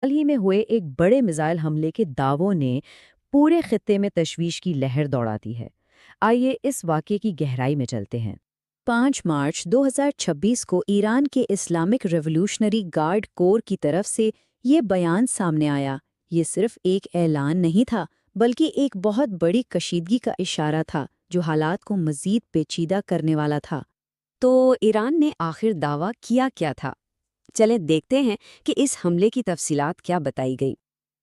حال ہی میں ہوئے ایک بڑے میزائل حملے کے دعووں نے پورے خطے میں تشویش کی لہر دوڑا دی ہے۔ آئیے اس واقعے کی گہرائی میں چلتے ہیں۔ 5 مارچ 2026 کو ایران کے اسلامک ریولوشنری گارڈ کور کی طرف سے یہ بیان سامنے آیا۔ یہ صرف ایک اعلان نہیں تھا، بلکہ ایک بہت بڑی کشیدگی کا اشارہ تھا جو حالات کو مزید پیچیدہ کرنے والا تھا۔ تو ایران نے آخر دعویٰ کیا تھا؟ چلیں دیکھتے ہیں کہ اس حملے کی تفصیلات کیا بتائی گئی۔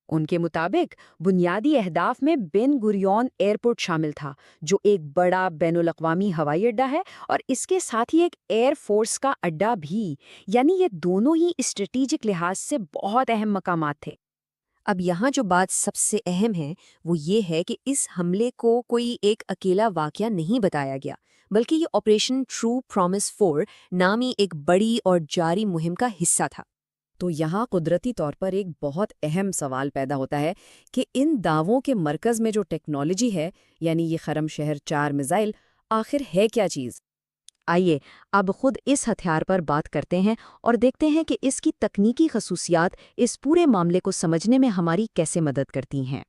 ان کے مطابق بنیادی اہداف میں بن گوریون ایئرپورٹ شامل تھا، جو ایک بڑا بین الاقوامی ہوائی اڈہ ہے اور اس کے ساتھ ہی ایک ایئر فورس کا اڈہ بھی، یعنی یہ دونوں ہی اسٹریٹجک لحاظ سے بہت اہم مقامات تھے۔ اب یہاں جو بات سب سے اہم ہے وہ یہ ہے کہ اس حملے کو کوئی ایک اکیلا واقعہ نہیں بتایا گیا، بلکہ یہ آپریشن ٹرو پرومس 4 نامی ایک بڑی اور جاری مہم کا حصہ تھا۔ تو یہاں قدرتی طور پر ایک بہت اہم سوال پیدا ہوتا ہے کہ ان دعووں کے مرکز میں جو ٹیکنالوجی ہے، یعنی یہ خرم شہر 4 میزائل، آخر ہے کیا چیز؟ آئیے اب خود اس ہتھیار پر بات کرتے ہیں اور دیکھتے ہیں کہ اس کی تکنیکی خصوصیات اس پورے معاملے کو سمجھنے میں ہماری کیسے مدد کرتی ہیں۔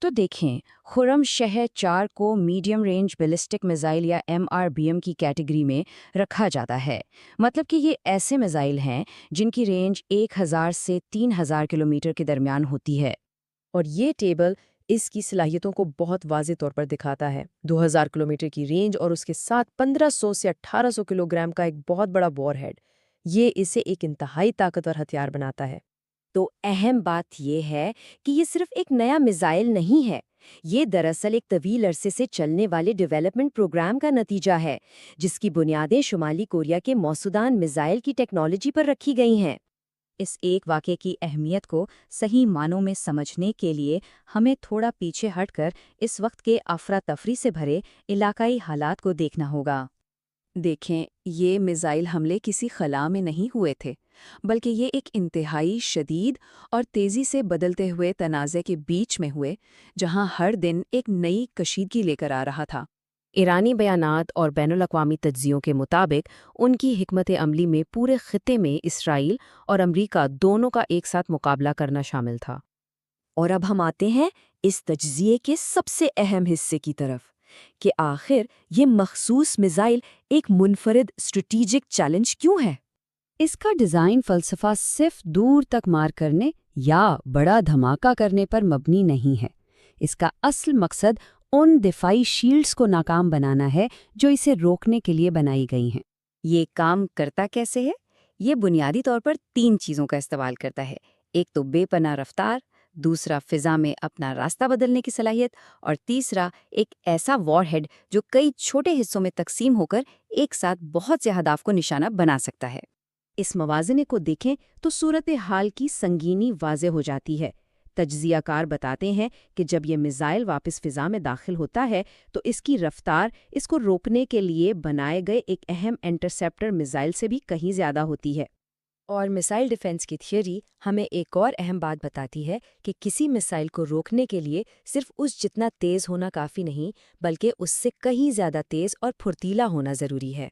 تو دیکھیں، خرم شہر 4 کو میڈیم رینج بیلسٹک میزائل یا MRBM کی کیٹیگری میں رکھا جاتا ہے۔ مطلب کہ یہ ایسے میزائل ہیں جن کی رینج 1000 سے 3000 کلومیٹر کے درمیان ہوتی ہے، اور یہ ٹیبل اس کی صلاحیتوں کو بہت واضح طور پر دکھاتا ہے۔ 2000 کلومیٹر کی رینج اور اس کے ساتھ 1500 سے 1800 کلو گرام کا ایک بہت بڑا وار ہیڈ، یہ اسے ایک انتہائی طاقتور ہتھیار بناتا ہے۔ تو اہم بات یہ ہے کہ یہ صرف ایک نیا میزائل نہیں ہے، یہ دراصل ایک طویل عرصے سے چلنے والے ڈیولپمنٹ پروگرام کا نتیجہ ہے، جس کی بنیادیں شمالی کوریا کے موسودان میزائل کی ٹیکنالوجی پر رکھی گئی ہیں۔ اس ایک واقعے کی اہمیت کو صحیح معنوں میں سمجھنے کے لیے ہمیں تھوڑا پیچھے ہٹ کر اس وقت کے افراتفری سے بھرے علاقائی حالات کو دیکھنا ہوگا۔ دیکھیں، یہ میزائل حملے کسی خلا میں نہیں ہوئے تھے، بلکہ یہ ایک انتہائی شدید اور تیزی سے بدلتے ہوئے تنازع کے بیچ میں ہوئے، جہاں ہر دن ایک نئی کشیدگی لے کر آ رہا تھا۔ ایرانی بیانات اور بین الاقوامی تجزیوں کے مطابق ان کی حکمت عملی میں پورے خطے میں اسرائیل اور امریکہ دونوں کا ایک ساتھ مقابلہ کرنا شامل تھا۔ اور اب ہم آتے ہیں اس تجزیے کے سب سے اہم حصے کی طرف، کہ آخر یہ مخصوص میزائل ایک منفرد اسٹریٹجک چیلنج کیوں ہے؟ اس کا ڈیزائن فلسفہ صرف دور تک مار کرنے یا بڑا دھماکہ کرنے پر مبنی نہیں ہے۔ اس کا اصل مقصد ان دفاعی شیلڈز کو ناکام بنانا ہے جو اسے روکنے کے لیے بنائی گئی ہیں۔ یہ کام کرتا کیسے ہے؟ یہ بنیادی طور پر 3 چیزوں کا استعمال کرتا ہے۔ ایک تو بے پناہ رفتار، دوسرا فضا میں اپنا راستہ بدلنے کی صلاحیت، اور تیسرا ایک ایسا وار ہیڈ جو کئی چھوٹے حصوں میں تقسیم ہو کر ایک ساتھ بہت سے اہداف کو نشانہ بنا سکتا ہے۔ اس موازنے کو دیکھیں تو صورتحال کی سنگینی واضح ہو جاتی ہے۔ تجزیہ کار بتاتے ہیں کہ جب یہ میزائل واپس فضا میں داخل ہوتا ہے تو اس کی رفتار اس کو روکنے کے لیے بنائے گئے ایک اہم انٹرسیپٹر میزائل سے بھی کہیں زیادہ ہوتی ہے۔ اور میسائل ڈیفنس کی تھیوری ہمیں ایک اور اہم بات بتاتی ہے کہ کسی میسائل کو روکنے کے لیے صرف اس جتنا تیز ہونا کافی نہیں، بلکہ اس سے کہیں زیادہ تیز اور پھرتیلا ہونا ضروری ہے۔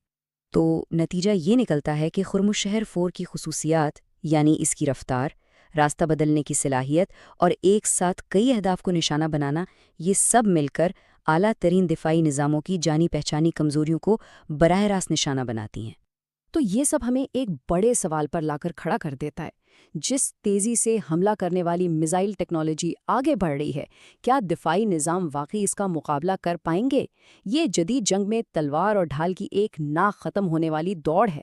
تو نتیجہ یہ نکلتا ہے کہ خرمشہر 4 کی خصوصیات، یعنی اس کی رفتار، راستہ بدلنے کی صلاحیت اور ایک ساتھ کئی اہداف کو نشانہ بنانا، یہ سب مل کر اعلیٰ ترین دفاعی نظاموں کی جانی پہچانی کمزوریوں کو براہ راست نشانہ بناتی ہیں۔ تو یہ سب ہمیں ایک بڑے سوال پر لا کر کھڑا کر دیتا ہے۔ جس تیزی سے حملہ کرنے والی میزائل ٹیکنالوجی آگے بڑھ رہی ہے، کیا دفاعی نظام واقعی اس کا مقابلہ کر پائیں گے؟ یہ جدید جنگ میں تلوار اور ڈھال کی ایک نہ ختم ہونے والی دوڑ ہے۔